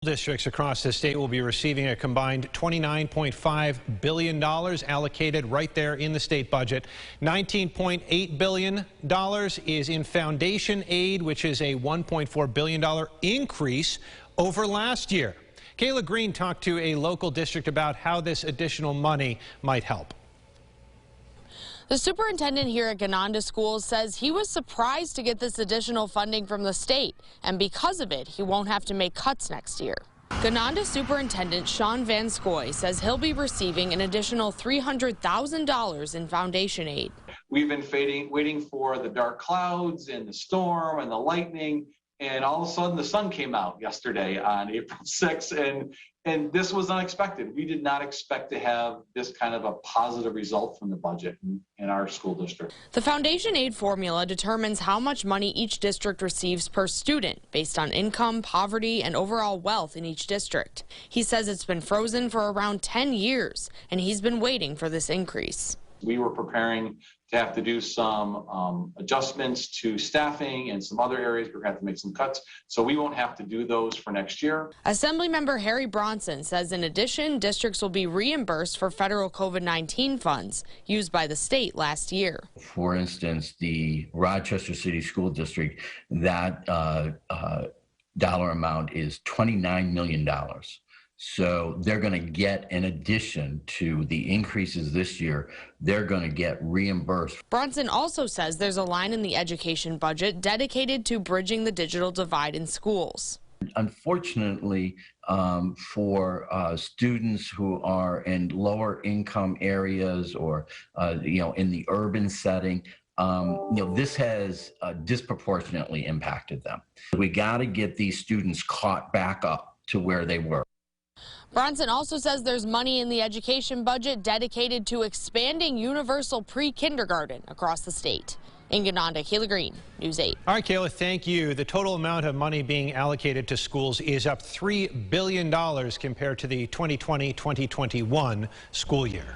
Districts across the state will be receiving a combined $29.5 billion allocated right there in the state budget. $19.8 billion is in foundation aid, which is a $1.4 billion increase over last year. Kayla Green talked to a local district about how this additional money might help. The superintendent here at Ganonda Schools says he was surprised to get this additional funding from the state, and because of it, he won't have to make cuts next year. Ganonda Superintendent Sean Van Scoy says he'll be receiving an additional $300,000 in foundation aid. We've been waiting for the dark clouds and the storm and the lightning, and all of a sudden the sun came out yesterday on April 6th, and this was unexpected. We did not expect to have this kind of a positive result from the budget in our school district. The foundation aid formula determines how much money each district receives per student based on income, poverty, and overall wealth in each district. He says it's been frozen for around 10 years, and he's been waiting for this increase. We were preparing to have to do some adjustments to staffing and some other areas. We're going to have to make some cuts, so we won't have to do those for next year. Assemblymember Harry Bronson says in addition, districts will be reimbursed for federal COVID-19 funds used by the state last year. For instance, the Rochester City School District, that dollar amount is $29 million. So they're going to get, in addition to the increases this year, they're going to get reimbursed. Bronson also says there's a line in the education budget dedicated to bridging the digital divide in schools. Unfortunately, for students who are in lower income areas or, in the urban setting, this has disproportionately impacted them. We got to get these students caught back up to where they were. Bronson also says there's money in the education budget dedicated to expanding universal pre-kindergarten across the state. In Ganonda, Kayla Green, News 8. All right, Kayla, thank you. The total amount of money being allocated to schools is up $3 billion compared to the 2020-2021 school year.